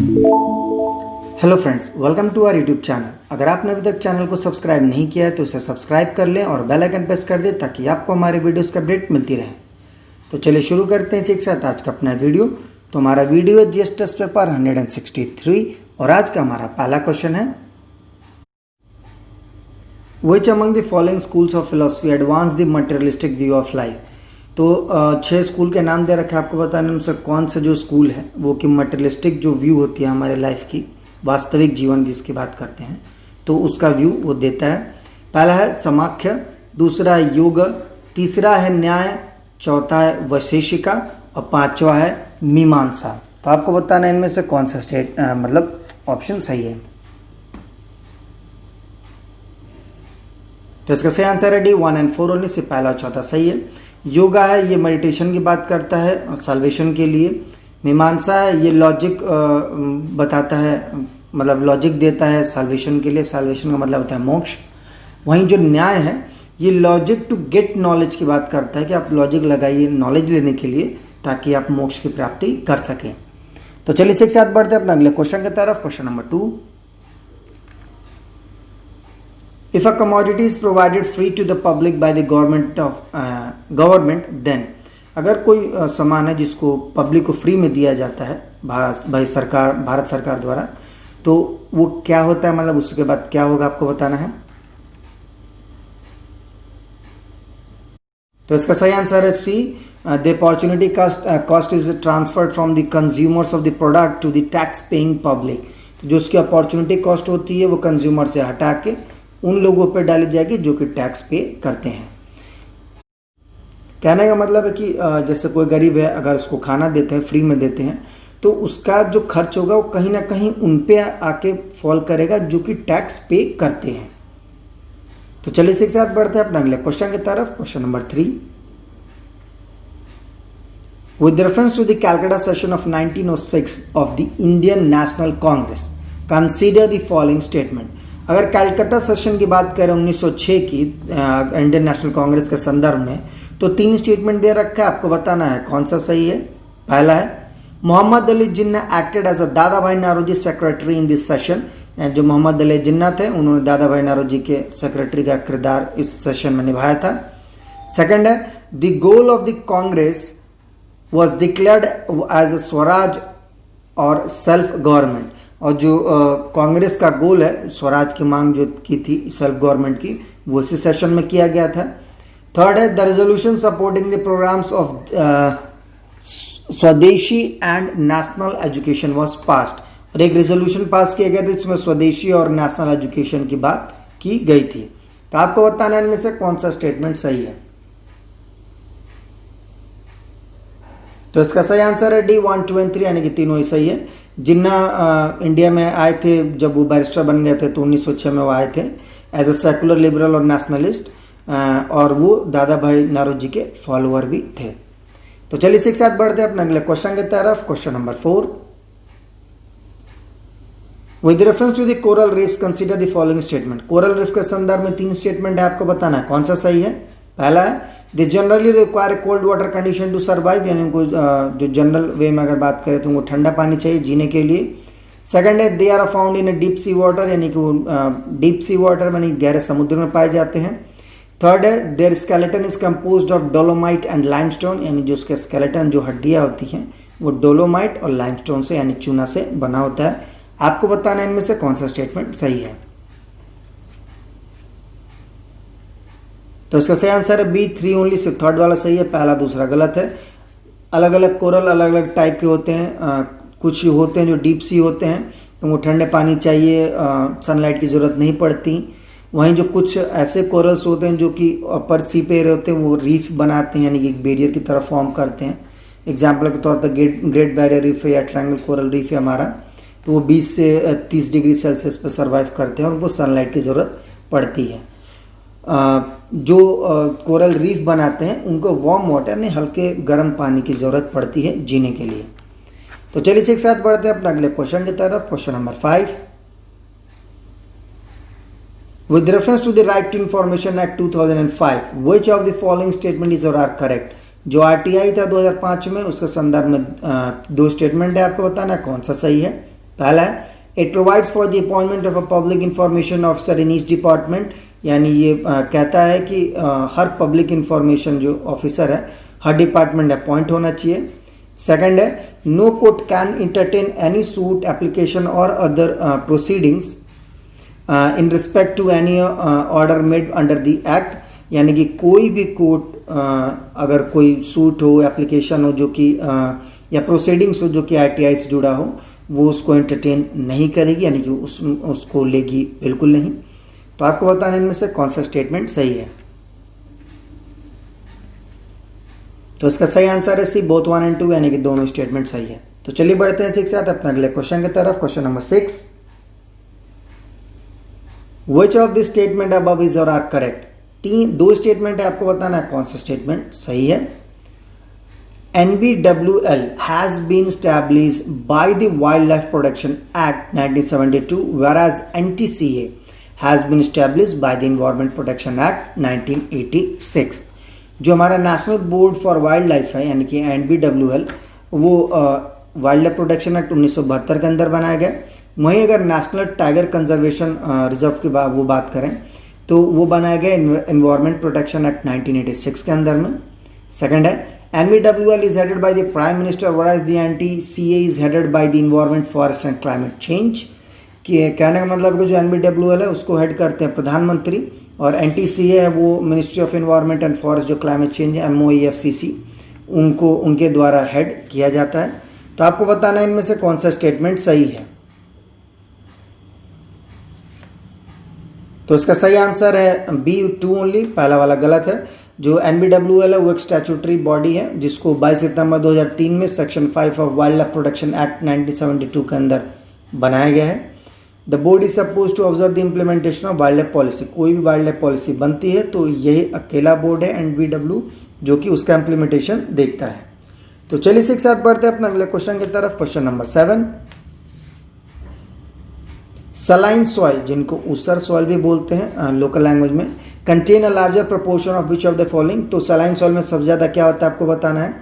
Hello friends, welcome to our YouTube channel. अगर आपने अभी तक चैनल को सब्सक्राइब नहीं किया है तो उसे सब्सक्राइब कर लें और बेल आइकन प्रेस कर दें ताकि आपको हमारे वीडियोस की अपडेट मिलती रहे। तो चलिए शुरू करते हैं इसी के साथ आज का अपना वीडियो। तो हमारा वीडियो है जीएस टेस्ट पेपर 163 और आज का हमारा पहला क्वेश्चन है, which among the following schools of philosophy advance the materialistic view of life. तो 6 स्कूल के नाम दे रखे हैं, आपको बताने उनसे कौन सा जो स्कूल है वो कि मटेरियलिस्टिक जो व्यू होती है हमारे लाइफ की, वास्तविक जीवन जिसकी बात करते हैं, तो उसका व्यू वो देता है। पहला है समाख्य, दूसरा है योग, तीसरा है न्याय, चौथा है वैशेषिका और पांचवा है मीमांसा। तो आपको बताना है इनमें से कौन सा मतलब ऑप्शन सही है। तो इसका सही आंसर है डी 1 और 4 ओनली से पहला और चौथा सही है। योगा है ये मेडिटेशन की बात करता है और साल्वेशन के लिए। मीमांसा है ये लॉजिक बताता है, मतलब लॉजिक देता है साल्वेशन के लिए, साल्वेशन का मतलब होता है मोक्ष। वहीं जो न्याय है ये लॉजिक टू गेट नॉलेज की बात करता है कि आप लॉजिक लगाइए नॉलेज लेने के लिए ताकि आप मोक्ष की प्राप्ति कर सकें। तो चलिए इसी के साथ बढ़ते हैं अपना अगले क्वेश्चन की तरफ। Question number 2, if a commodity is provided free to the public by the government then, अगर कोई सामान है जिसको पब्लिक को फ्री में दिया जाता है भारत सरकार द्वारा, तो वो क्या होता है, मतलब उसके बाद क्या होगा आपको बताना है। तो इसका सही आंसर है C, the opportunity cost is transferred from the consumers of the product to the tax paying public. जो उसकी अपॉर्चुनिटी कॉस्ट होती है वो कंज्यूमर से हटा के उन लोगों पर डाली जाएगी जो कि टैक्स पे करते हैं। कहने का मतलब है कि जैसे कोई गरीब है, अगर उसको खाना देते हैं फ्री में देते हैं तो उसका जो खर्च होगा वो कहीं ना कहीं उन पे आके फॉल करेगा जो कि टैक्स पे करते हैं। तो चलिए इसी के साथ बढ़ते हैं अपना अगले क्वेश्चन की तरफ। Question number 3, with reference to the Calcutta session of 1906 of the Indian National Congress, consider the following statement। अगर कैलकाटा सेशन की बात करें 1906 की इंडियन नेशनल कांग्रेस के संदर्भ में, तो 3 स्टेटमेंट दे रखा है, आपको बताना है कौन सा सही है। पहला है, Mohammad Ali Jinnah acted as a Dadabhai Naoroji secretary in this session. जो मोहम्मद अली जिन्ना थे उन्होंने दादा भाई नारोजी के सेक्रेटरी का किरदार इस सेशन में निभाया था। सेकंड है, the goal of the Congress was declared as a swaraj और सेल्फ गवर्नमेंट। और जो कांग्रेस का गोल है स्वराज की मांग जो की थी सेल्फ गवर्नमेंट की, वो इसी सेशन में किया गया था। थर्ड है, the resolution supporting the programs of swadeshi and national education was passed. और एक रेजोल्यूशन पास किया गया था जिसमें स्वदेशी और नेशनल एजुकेशन की बात की गई थी। तो आपको बताना है इनमें से कौन सा स्टेटमेंट सही है। तो इसका सही आंसर है डी 1, 2 और 3, यानी कि तीनों ही सही है। जिन्ना इंडिया में आए थे जब वो बैरिस्टर बन गए थे तो 1906 में वो आए थे एज अ सेकुलर लिबरल और नेशनलिस्ट, और वो दादा भाई नारोजी के फॉलोअर भी थे। तो चलिए इसी के साथ बढ़ते हैं अपने अगले क्वेश्चन की तरफ। Question number 4, with reference to the coral reefs consider the following statement. Coral reef के संदर्भ में 3 स्टेटमेंट है, आपको बताना है कौन सा सही है। पहला है, they generally require cold water condition to survive, यानी उनको जो जनरल वे में अगर बात करें तो उनको ठंडा पानी चाहिए जीने के लिए। सेकंड है, they are found in deep sea water, यानी कि वो डीप सी वाटर यानी गहरे समुद्र में पाए जाते हैं। थर्ड है, their skeleton is composed of dolomite and limestone, यानी जो उसके स्केलेटन जो हड्डियां होती हैं वो डोलोमाइट और लाइमस्टोन से यानी चूना से बना होता है। आपको बताना है इनमें से कौन सा स्टेटमेंट सही है। तो इसका सही आंसर है बी 3 ओनली, सिर्फ थर्ड वाला सही है, पहला दूसरा गलत है। अलग अलग कोरल अलग अलग टाइप के होते हैं, कुछ होते हैं जो डीप सी होते हैं तो वो ठंडे पानी चाहिए, सनलाइट की ज़रूरत नहीं पड़ती। वहीं जो कुछ ऐसे कोरल्स होते हैं जो कि अपर सी पे रहते हैं वो रीफ बनाते हैं, यानी कि एक बैरियर की तरह फॉर्म करते हैं। एग्जाम्पल के तौर पर ग्रेट बैरियर रीफ है या ट्रायंगल कोरल रीफ है हमारा, तो वो 20 से 30 डिग्री सेल्सियस पर सर्वाइव करते हैं और उनको सनलाइट की ज़रूरत पड़ती है। जो कोरल रीफ बनाते हैं उनको वार्म वाटर यानी हल्के गर्म पानी की ज़रूरत पड़ती है जीने के लिए। तो चलिए एक साथ बढ़ते हैं अपने अगले क्वेश्चन की तरफ। Question number 5, with reference to the right to information act 2005 which of the following statement is और आर करेक्ट। जो आरटीआई था 2005 में उसके संदर्भ में 2 स्टेटमेंट है, आपको बताना है कौन सा सही है। पहला है it provides for the appointment of a public information officer in each department, यानी ये कहता है कि हर पब्लिक इंफॉर्मेशन जो ऑफिसर है हर डिपार्टमेंट अपॉइंट होना चाहिए। सेकंड है no court can entertain any suit application or other proceedings in respect to any order made under the act, यानी कि कोई भी कोर्ट अगर कोई सूट हो एप्लीकेशन हो जो कि या प्रोसीडिंग्स हो जो कि आरटीआई से जुड़ा हो वो उसको एंटरटेन नहीं करेगी, यानी कि उसको लेगी बिल्कुल नहीं। तो आपको बताना इनमें से कौन सा स्टेटमेंट सही है। तो इसका सही आंसर है सी, बोथ 1 and 2, यानी कि दोनों स्टेटमेंट सही है। तो चलिए बढ़ते हैं 6 साथ अपने अगले क्वेश्चन की तरफ। Question number 6, which of this statement above is और आर करेक्ट। दो स्टेटमेंट है, आपको बताना है कौन सा स्टेटमेंट सही है। NBWL has been established by the Wildlife Protection Act 1972, whereas NTCA has been established by the Environment Protection Act 1986। जो हमारा national board for wild life है यानी कि NBWL, वो वाइल्ड लाइफ प्रोटेक्शन एक्ट 1972 के अंदर बनाया गया। वहीं अगर नेशनल टाइगर कंजर्वेशन रिजर्व की वो बात करें तो वो बनाया गया एनवायरमेंट प्रोटेक्शन एक्ट 1986 के अंदर में। सेकंड है NBWL is headed by the Prime Minister, whereas the NTCA is headed by the Environment, Forest and Climate Change। कि कहने का मतलब कि जो NBWL है उसको हेड करते हैं प्रधानमंत्री और NTCA है वो ministry of environment and forest जो क्लाइमेट चेंज है MOEFCC उनको उनके द्वारा हेड किया जाता है। तो आपको बताना है इनमें से कौन सा स्टेटमेंट सही है। तो इसका सही आंसर है B2 ओनली, पहला वाला गलत है। जो NBWL है वो एक स्टैट्यूटरी बॉडी है जिसको 22 सितंबर 2003 में section 5 of wild life protection act 1972 के अंदर बनाया गया है। The board is suppose to observe the implementation of wild life policy. कोई भी वाइल्ड लाइफ पॉलिसी बनती है तो यही अकेला बोर्ड है NBW जो कि उसका इम्प्लीमेंटेशन देखता है। तो चलिए इसी के साथ बढ़ते हैं अपने अगले क्वेश्चन की तरफ। क्वेश्चन नंबर 7, सलाइन सॉइल जिनको ऊसर सॉइल भी बोलते हैं लोकल लैंग्वेज में, contain a larger proportion of which of the following. तो सलाइन सॉइल में सबसे ज्यादा क्या होता है आपको बताना है।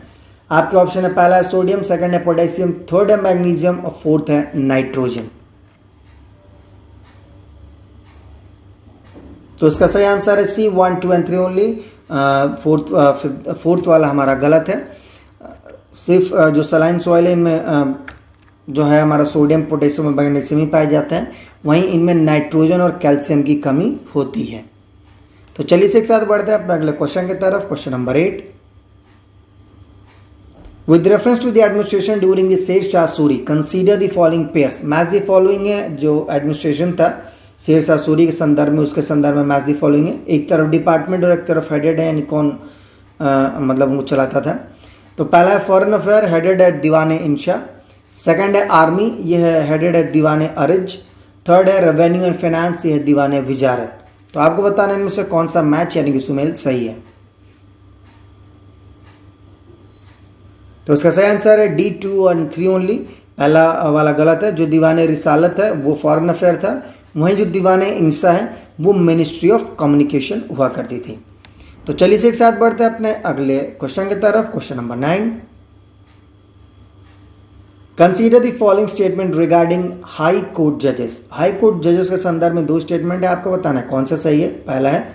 आपके ऑप्शन है पहला है सोडियम, सेकंड है पोटेशियम, थर्ड है मैग्नीशियम और फोर्थ है नाइट्रोजन। तो इसका सही आंसर है सी 1, 2 and 3 ओनली। फोर्थ वाला हमारा गलत है। सिर्फ जो सलाइन सॉइल है इनमें जो है हमारा सोडियम, पोटेशियम और मैग्नीशियम ही पाए जाते हैं, वहीं इनमें नाइट्रोजन और कैल्शियम की कमी होती है। तो चलिए इसी के साथ बढ़ते हैं अपने अगले क्वेश्चन की तरफ। Question number 8, with reference to the administration during the Shershah Suri consider the following pairs. Match the following है जो एडमिनिस्ट्रेशन था शेरशाह सूरी के संदर्भ में, उसके संदर्भ में मैच द फॉलोइंग है। एक तरफ डिपार्टमेंट और एक तरफ हेडेड है, यानी कौन मतलब वो चलाता था। तो पहला है फॉरेन अफेयर, हेडेड है दीवाने इंशा। सेकंड है आर्मी, यह है हेडेड है दीवाने अरिज। थर्ड है रेवेन्यू एंड फाइनेंस, यह है दीवाने विजारत। तो आपको बताना इनमें से कौन सा मैच यानी कि सुमेल सही है। तो इसका सही आंसर है D2 और 3 ओनली, पहला वाला गलत है। जो दीवाने रिसालत है वो फॉरेन अफेयर था, वहीं जो दीवाने इंसा है वो मिनिस्ट्री ऑफ कम्युनिकेशन हुआ करती थी। तो चलिए इसी के साथ बढ़ते हैं अपने अगले क्वेश्चन की तरफ। Question number 9, consider the following statement regarding high court जजेस। हाई कोर्ट जजेस के संदर्भ में दो स्टेटमेंट है, आपको बताना है कौन सा सही है। पहला है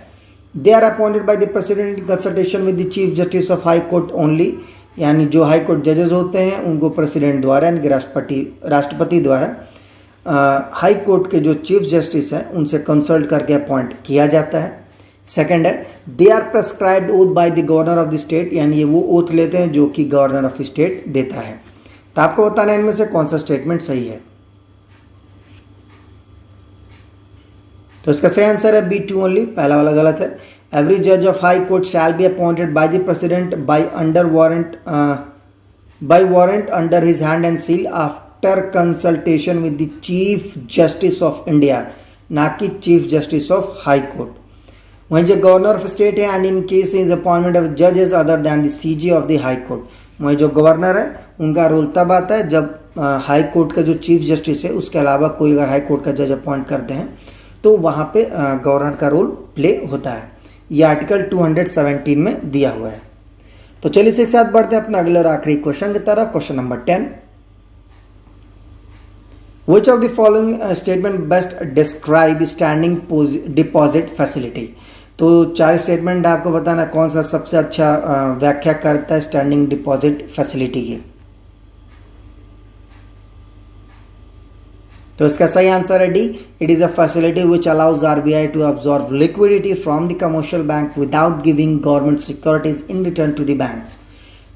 they are appointed by the president in consultation with the chief justice of high court only, यानी जो हाई कोर्ट जजेस होते हैं उनको प्रेसिडेंट द्वारा यानी कि राष्ट्रपति द्वारा हाई कोर्ट के जो चीफ जस्टिस हैं उनसे कंसल्ट करके अपॉइंट किया जाता है। सेकंड है they are prescribed oath by the governor of the state, यानी ये वो ओथ लेते हैं जो कि गवर्नर ऑफ स्टेट देता है। तो आपको बताना है इनमें से कौन सा स्टेटमेंट सही है। तो इसका सही आंसर है B2 ओनली, पहला वाला गलत है। एवरी जज of high court shall be appointed by the president by warrant under his hand and seal after consultation with the chief justice of India, ना कि chief justice of high court. वहीं जो governor of state है and in case is appointment of जजेस other than the CJ of the high court, वहीं जो governor है उनका रोल तब आता है जब हाई कोर्ट का जो चीफ जस्टिस है उसके अलावा कोई अगर हाई कोर्ट का जज अपॉइंट करते हैं तो वहां पे गवर्नर का रोल प्ले होता है। ये आर्टिकल 217 में दिया हुआ है। तो चलिए इसी के साथ बढ़ते हैं अपने अगले और आखिरी क्वेश्चन की तरफ। Question number 10, which of the following statement best describe standing deposit facility. तो 4 स्टेटमेंट आपको बताना कौन सा सबसे अच्छा व्याख्या करता है स्टैंडिंग डिपॉजिट फैसिलिटी की। तो इसका सही आंसर है D, it is a facility which allows RBI to absorb liquidity from the commercial bank without giving government securities in return to the banks.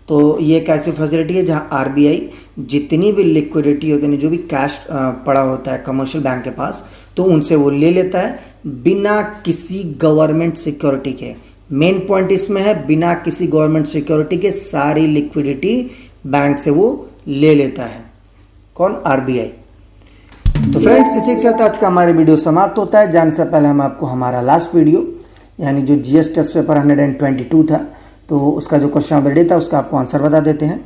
तो ये एक ऐसी फैसिलिटी है जहां आरबीआई जितनी भी लिक्विडिटी होती है, जो भी कैश पड़ा होता है कमर्शियल बैंक के पास, तो उनसे वो ले लेता है बिना किसी गवर्नमेंट सिक्योरिटी के। मेन पॉइंट इसमें है बिना किसी गवर्नमेंट सिक्योरिटी के सारी लिक्विडिटी बैंक से वो ले लेता है। कौन? आरबीआई। तो फ्रेंड्स, इसी के साथ आज का हमारे वीडियो समाप्त होता है। जाने से पहले हम आपको हमारा लास्ट वीडियो यानी जो जीएस टेस्ट पेपर 122 था, तो उसका जो क्वेश्चन ऑफ द डे था उसका आपको आंसर बता देते हैं।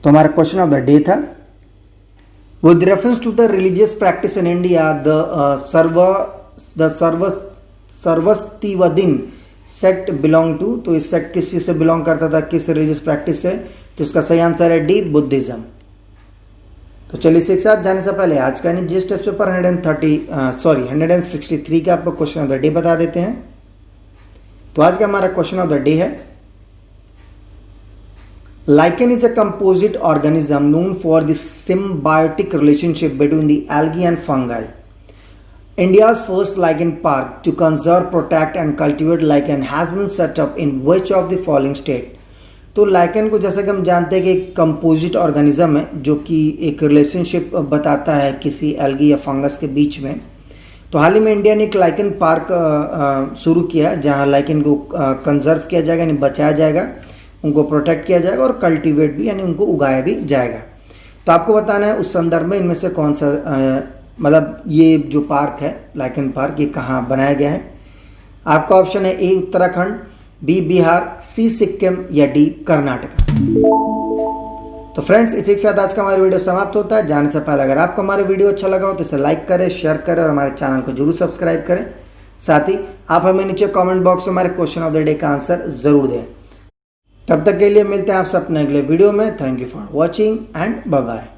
तो हमारा क्वेश्चन ऑफ द डे था, with reference to the religious practice in India the Sarvastivadin sect belong to. तो इस सेक्ट किस चीज से बिलोंग करता था, किस रिलीजियस प्रैक्टिस से? तो इसका सही आंसर है डी, बुद्धिज्म। तो चलिए इसी के साथ जाने से पहले आज का जीएस टेस्ट पेपर 163 का आपको क्वेश्चन ऑफ द डे बता देते हैं। तो आज का हमारा क्वेश्चन ऑफ द डे है, lichen is a composite organism known for the symbiotic relationship between the algae and fungi. India's first lichen park to conserve, protect and cultivate lichen has been set up in which of the following state? तो lichen को जैसा कि हम जानते हैं कि एक composite organism है जो कि एक रिलेशनशिप बताता है किसी एल्गी या फंगस के बीच में। तो हाल ही में इंडिया ने एक लाइकन पार्क शुरू किया जहां लाइकन को कंजर्व किया जाएगा यानी बचाया जाएगा, उनको प्रोटेक्ट किया जाएगा और कल्टीवेट भी यानी उनको उगाया भी जाएगा। तो आपको बताना है उस संदर्भ में इनमें से कौन सा मतलब ये जो पार्क है लाइकन पार्क, ये कहाँ बनाया गया है। आपका ऑप्शन है ए उत्तराखंड, बी बिहार, सी सिक्किम या डी कर्नाटका। तो फ्रेंड्स, इसी के साथ आज का हमारा वीडियो समाप्त होता है। जाने से पहले अगर आपको हमारा वीडियो अच्छा लगा हो तो इसे लाइक करें, शेयर करें और हमारे चैनल को जरूर सब्सक्राइब करें। साथ ही आप हमें नीचे कमेंट बॉक्स में हमारे क्वेश्चन ऑफ द डे का आंसर जरूर दें। तब तक के लिए मिलते हैं आपसे अपने अगले वीडियो में। Thank you for watching and bye bye.